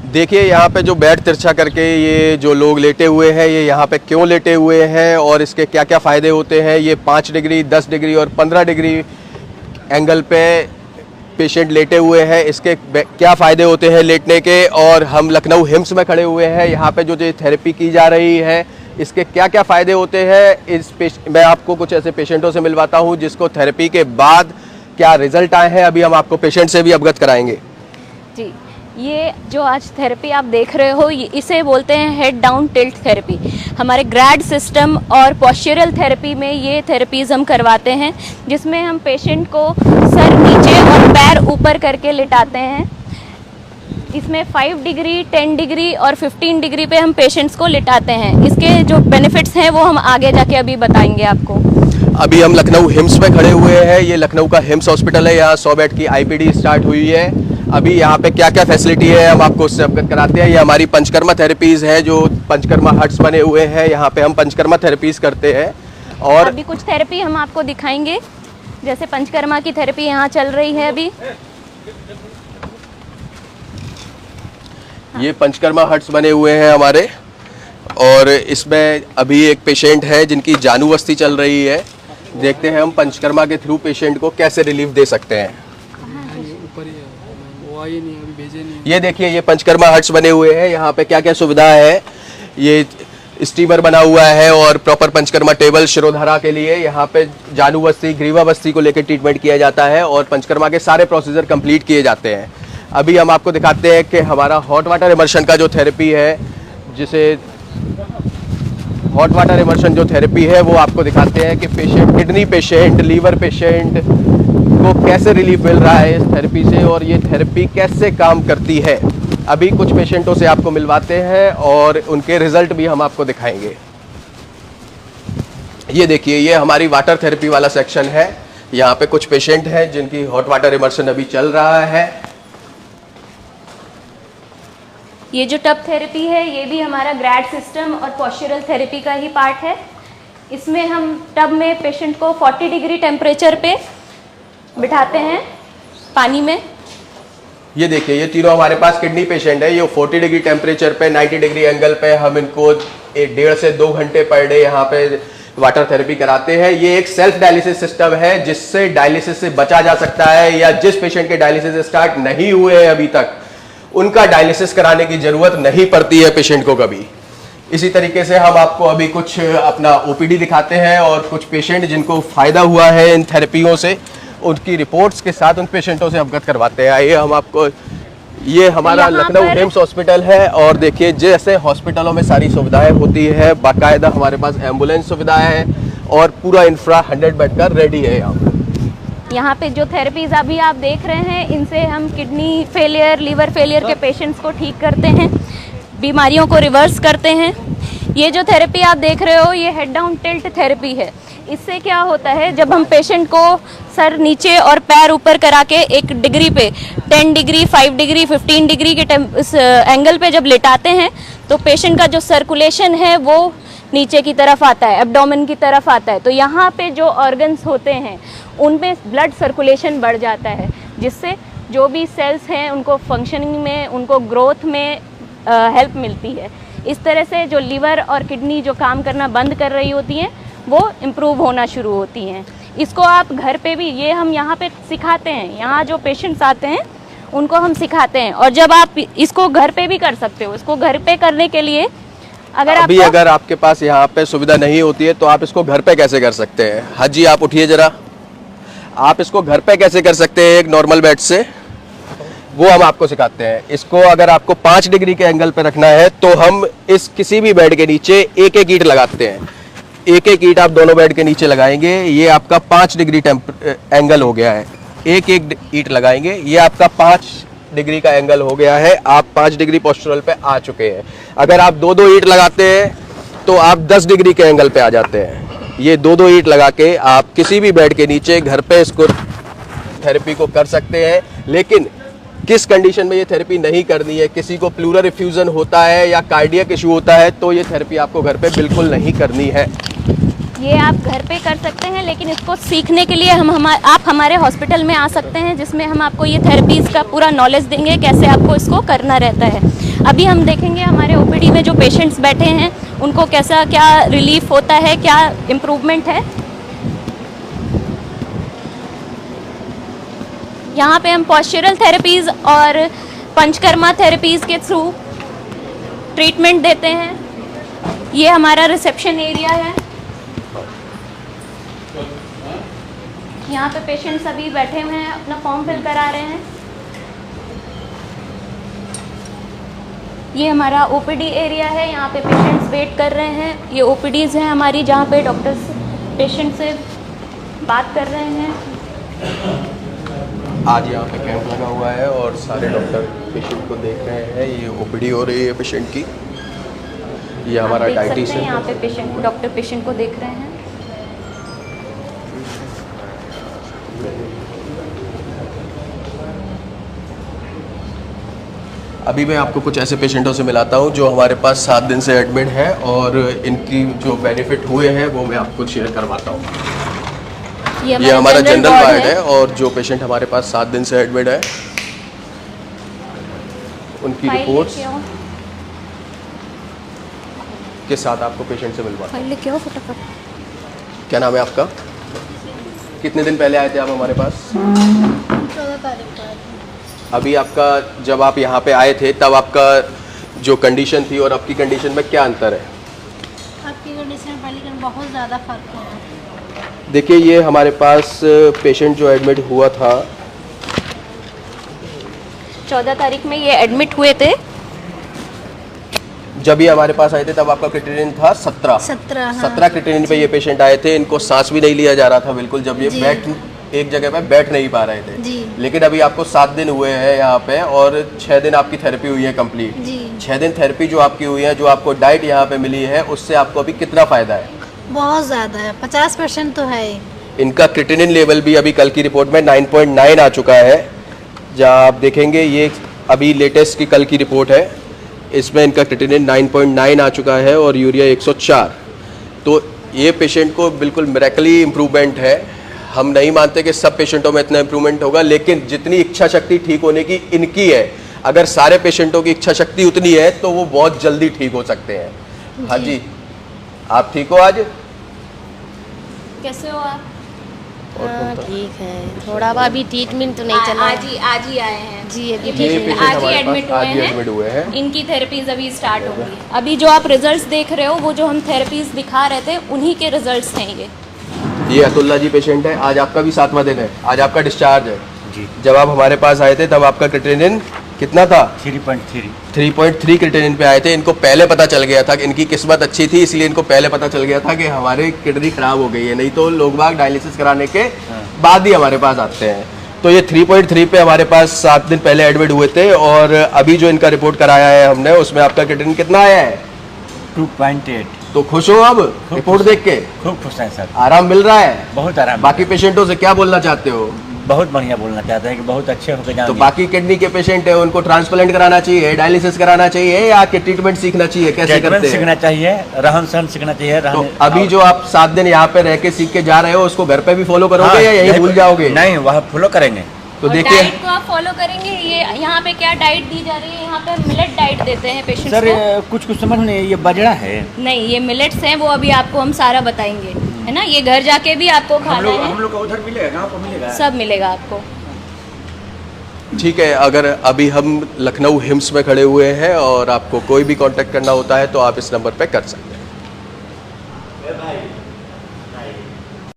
देखिए यहाँ पे जो बेड तिरछा करके ये जो लोग लेटे हुए हैं, ये यहाँ पे क्यों लेटे हुए हैं और इसके क्या क्या फ़ायदे होते हैं। ये 5 डिग्री, 10 डिग्री और 15 डिग्री एंगल पे पेशेंट लेटे हुए हैं। इसके क्या फ़ायदे होते हैं लेटने के, और हम लखनऊ हिम्स में खड़े हुए हैं। यहाँ पे जो थेरेपी की जा रही है, इसके क्या क्या फ़ायदे होते हैं, मैं आपको कुछ ऐसे पेशेंटों से मिलवाता हूँ जिसको थेरेपी के बाद क्या रिजल्ट आए हैं। अभी हम आपको पेशेंट से भी अवगत कराएंगे। जी, ये जो आज थेरेपी आप देख रहे हो, इसे बोलते हैं हेड डाउन टिल्ट थेरेपी। हमारे ग्रैड सिस्टम और पोस्चरल थेरेपी में ये थेरेपीज हम करवाते हैं, जिसमें हम पेशेंट को सर नीचे और पैर ऊपर करके लिटाते हैं। इसमें 5 डिग्री, 10 डिग्री और 15 डिग्री पे हम पेशेंट्स को लिटाते हैं। इसके जो बेनिफिट्स हैं वो हम आगे जाके अभी बताएंगे आपको। अभी हम लखनऊ हिम्स में खड़े हुए हैं। ये लखनऊ का हिम्स हॉस्पिटल है। यहाँ 100 बेड की आईपीडी स्टार्ट हुई है। अभी यहाँ पे क्या क्या फैसिलिटी है हम आपको उससे अवगत कराते हैं। ये हमारी पंचकर्मा थेरेपीज़ है, जो पंचकर्मा हट्स बने हुए हैं। यहाँ पे हम पंचकर्मा थेरेपीज़ करते हैं। और अभी कुछ थेरेपी हम आपको दिखाएंगे, जैसे पंचकर्मा की थेरेपी यहाँ चल रही है अभी। ये पंचकर्मा हट्स बने हुए हैं हमारे, और इसमें अभी एक पेशेंट है जिनकी जानू अस्थि चल रही है। देखते हैं हम पंचकर्मा के थ्रू पेशेंट को कैसे रिलीफ दे सकते हैं। ये देखिए, ये पंचकर्मा हट्स बने हुए हैं। यहाँ पे क्या क्या सुविधा है। ये स्टीमर बना हुआ है और प्रॉपर पंचकर्मा टेबल शिरोधारा के लिए। यहाँ पे जानू अस्थि, ग्रीवा अस्थि को लेकर ट्रीटमेंट किया जाता है और पंचकर्मा के सारे प्रोसीजर कंप्लीट किए जाते हैं। अभी हम आपको दिखाते हैं कि हमारा हॉट वाटर इमर्शन का जो थेरेपी है, जिसे हॉट वाटर इमर्शन जो थेरेपी है, वो आपको दिखाते हैं कि patient, kidney patient, liver patient को कैसे रिलीफ मिल रहा है इस थेरेपी से और ये थेरेपी कैसे काम करती है। अभी कुछ पेशेंटों से आपको मिलवाते हैं और उनके रिजल्ट भी हम आपको दिखाएंगे। ये देखिए, ये हमारी वाटर थेरेपी वाला सेक्शन है। यहाँ पे कुछ पेशेंट हैं जिनकी हॉट वाटर इमर्शन अभी चल रहा है। ये जो टब थेरेपी है, ये भी हमारा ग्रैड सिस्टम और पोस्चरल थेरेपी का ही पार्ट है। इसमें हम टब में पेशेंट को 40 डिग्री टेम्परेचर पे बिठाते हैं पानी में। ये देखिए, ये तीनों हमारे पास किडनी पेशेंट है। ये 40 डिग्री टेम्परेचर पे 90 डिग्री एंगल पे हम इनको 1.5 से 2 घंटे पर डे यहाँ पे वाटर थेरेपी कराते हैं। ये एक सेल्फ डायलिसिस सिस्टम है, जिससे डायलिसिस से बचा जा सकता है, या जिस पेशेंट के डायलिसिस स्टार्ट नहीं हुए हैं अभी तक, उनका डायलिसिस कराने की जरूरत नहीं पड़ती है पेशेंट को कभी। इसी तरीके से हम आपको अभी कुछ अपना ओपीडी दिखाते हैं और कुछ पेशेंट जिनको फायदा हुआ है इन थेरेपियों से, उनकी रिपोर्ट्स के साथ उन पेशेंटों से अवगत करवाते हैं। आइए हम आपको, ये हमारा लखनऊ हिम्स हॉस्पिटल है और देखिए, जैसे हॉस्पिटलों में सारी सुविधाएं होती है, बाकायदा हमारे पास एम्बुलेंस सुविधाएं है और पूरा इंफ्रा 100 बेड का रेडी है। यहाँ पे जो थेरेपीज अभी आप देख रहे हैं, इनसे हम किडनी फेलियर, लीवर फेलियर के पेशेंट्स को ठीक करते हैं, बीमारियों को रिवर्स करते हैं। ये जो थेरेपी आप देख रहे हो, ये हेड डाउन टिल्ट थेरेपी है। इससे क्या होता है, जब हम पेशेंट को सर नीचे और पैर ऊपर करा के एक डिग्री पे 10 डिग्री, 5 डिग्री, 15 डिग्री के एंगल पे जब लिटाते हैं, तो पेशेंट का जो सर्कुलेशन है वो नीचे की तरफ आता है, एब्डोमेन की तरफ आता है। तो यहाँ पे जो ऑर्गन्स होते हैं उनमें ब्लड सर्कुलेशन बढ़ जाता है, जिससे जो भी सेल्स हैं उनको फंक्शनिंग में, उनको ग्रोथ में हेल्प मिलती है। इस तरह से जो लीवर और किडनी जो काम करना बंद कर रही होती हैं, वो इम्प्रूव होना शुरू होती हैं। इसको आप घर पे भी, ये हम यहाँ पे सिखाते हैं। यहाँ जो पेशेंट्स आते हैं उनको हम सिखाते हैं, और जब आप इसको घर पे भी कर सकते हो। इसको घर पे करने के लिए अगर आपके पास यहाँ पे सुविधा नहीं होती है, तो आप इसको घर पे कैसे कर सकते हैं? हाजी, आप उठिए जरा। आप इसको घर पे कैसे कर सकते हैं एक नॉर्मल बेड से, वो हम आपको सिखाते हैं। इसको अगर आपको 5 डिग्री के एंगल पे रखना है, तो हम इस किसी भी बेड के नीचे एक एक ईंट लगाते हैं। एक एक ईंट आप दोनों बेड के नीचे लगाएंगे, ये आपका 5 डिग्री एंगल हो गया है। एक एक ईंट लगाएंगे, ये आपका 5 डिग्री का एंगल हो गया है। आप 5 डिग्री पोस्चरल पे आ चुके हैं। अगर आप 2-2 ईंट लगाते हैं, तो आप 10 डिग्री के एंगल पे आ जाते हैं। ये 2-2 ईंट लगा के आप किसी भी बेड के नीचे घर पे इसको थेरेपी को कर सकते हैं। लेकिन किस कंडीशन में ये थेरेपी नहीं करनी है, किसी को प्लूरल इफ्यूजन होता है या कार्डियक इशू होता है, तो ये थेरेपी आपको घर पे बिल्कुल नहीं करनी है। ये आप घर पे कर सकते हैं, लेकिन इसको सीखने के लिए आप हमारे हॉस्पिटल में आ सकते हैं, जिसमें हम आपको ये थेरेपीज़ का पूरा नॉलेज देंगे, कैसे आपको इसको करना रहता है। अभी हम देखेंगे हमारे ओपीडी में जो पेशेंट्स बैठे हैं उनको कैसा क्या रिलीफ होता है, क्या इम्प्रूवमेंट है। यहाँ पे हम पॉस्चरल थेरेपीज़ और पंचकर्मा थेरेपीज़ के थ्रू ट्रीटमेंट देते हैं। ये हमारा रिसेप्शन एरिया है। यहाँ पे पेशेंट्स अभी बैठे हुए हैं, अपना फॉर्म फिल करा रहे हैं। ये हमारा ओपीडी एरिया है, यहाँ पे पेशेंट्स वेट कर रहे हैं। ये ओपीडीज़ हैं हमारी, जहाँ पे डॉक्टर्स पेशेंट से बात कर रहे हैं। आज यहाँ पे कैंप लगा हुआ है और सारे डॉक्टर पेशेंट को देख रहे हैं। ये ओपीडी हो रही है पेशेंट की। ये हमारा डाइटिशियन यहाँ पे पेशेंट डॉक्टर पेशेंट को देख रहे हैं। अभी मैं आपको कुछ ऐसे पेशेंटों से मिलाता हूँ जो हमारे पास 7 दिन से एडमिट है और इनकी जो बेनिफिट हुए हैं वो मैं आपको शेयर करवाता हूँ। ये हमारा जनरल वार्ड है और जो पेशेंट हमारे पास 7 दिन से एडमिट है उनकी रिपोर्ट्स के साथ आपको पेशेंट से मिलवाता हूँ। फटाफट। क्या नाम है आपका? कितने दिन पहले आए थे आप हमारे पास? 14 तारीख को। अभी आपका जब आप यहाँ पे आए थे तब आपका जो कंडीशन थी और आपकी कंडीशन में क्या अंतर है? आपकी कंडीशन में पहले में बहुत ज़्यादा फर्क है। देखिए ये हमारे पास पेशेंट जो एडमिट हुआ था 14 तारीख में ये एडमिट हुए थे। जब ये हमारे पास आए थे तब आपका क्रिटेरियन था 17। 17 क्रिटेरियन पे ये पेशेंट आए थे। इनको सांस भी नहीं लिया जा रहा था बिल्कुल, जब ये एक जगह पे बैठ नहीं पा रहे थे। लेकिन अभी आपको 7 दिन हुए हैं यहाँ पे और 6 दिन आपकी थेरेपी हुई है कंप्लीट। 6 दिन थेरेपी जो आपकी हुई है, जो आपको डाइट यहाँ पे मिली है, उससे आपको अभी कितना फायदा है? बहुत ज़्यादा है, 50% तो है। इनका क्रिटेनिन लेवल भी अभी कल की रिपोर्ट में 9.9 आ चुका है। जहाँ आप देखेंगे ये अभी लेटेस्ट की कल की रिपोर्ट है, इसमें इनका क्रिटेनिन 9.9 आ चुका है और यूरिया 104। तो ये पेशेंट को बिल्कुल मिरेकली इम्प्रूवमेंट है। हम नहीं मानते कि सब पेशेंटों में इतना इम्प्रूवमेंट होगा, लेकिन जितनी इच्छा शक्ति ठीक होने की इनकी है, अगर सारे पेशेंटों की इच्छा शक्ति उतनी है तो वो बहुत जल्दी ठीक हो सकते हैं। हाँ जी, आप ठीक हो? आज कैसे हो आप? ठीक है, थोड़ा अभी ट्रीटमेंट तो नहीं चला। आज ही आए हैं जी, अभी आज ही एडमिट हुए हैं। इनकी थेरेपीज अभी स्टार्ट होंगी। अभी जो आप रिजल्ट्स देख रहे हो वो जो हम थेरेपीज दिखा रहे थे उन्हीं के रिजल्ट्स हैं ये अतुल्ला जी पेशेंट है। आज आपका भी 7वां दिन है, आज आपका डिस्चार्ज है जी। जब आप हमारे पास आए थे तब आपका क्रिटेनिन कितना था? 3.3 क्रिटेनिन पे आए थे। इनको पहले पता चल गया था कि इनकी किस्मत अच्छी थी, इसलिए इनको पहले पता चल गया था कि हमारे किडनी खराब हो गई है। नहीं तो लोग बाग डायलिसिस कराने के बाद ही हमारे पास आते हैं। तो ये 3.3 पे हमारे पास 7 दिन पहले एडमिट हुए थे और अभी जो इनका रिपोर्ट कराया है हमने, उसमें आपका क्रिटेनिन कितना आया है? 2.8। तो खुश हो अब रिपोर्ट देख के? खूब खुश है सर, आराम मिल रहा है? बहुत आराम। बाकी पेशेंटों से क्या बोलना चाहते हो? बहुत बढ़िया बोलना चाहते हैं कि बहुत अच्छे होकर जाएंगे। तो बाकी किडनी के पेशेंट है उनको ट्रांसप्लांट कराना चाहिए, डायलिसिस कराना चाहिए या के ट्रीटमेंट सीखना चाहिए? कैसे करते हैं? सीखना चाहिए, रहन सहन सीखना चाहिए। तो अभी जो आप 7 दिन यहाँ पे रह के सीख के जा रहे हो, उसको घर पे भी फॉलो करोगे या यही भूल जाओगे? नहीं, वह फॉलो करेंगे। तो देखिए डाइट को आप फॉलो करेंगे। ये यहाँ पे क्या डाइट दी जा रही है? यहाँ पे मिलेट डाइट देते हैं पेशेंट्स सर को। कुछ समझ नहीं, ये बजड़ा है? नहीं, ये मिलेट्स हैं, वो अभी आपको हम सारा बताएंगे, है ना। ये घर जाके भी आपको खाना है। हम लोग का उधर मिलेगा, गाँव को मिलेगा, सब मिलेगा आपको। ठीक है, अगर अभी हम लखनऊ हिम्स में खड़े हुए हैं और आपको कोई भी कांटेक्ट करना होता है तो आप इस नंबर पे कर सकते हैं।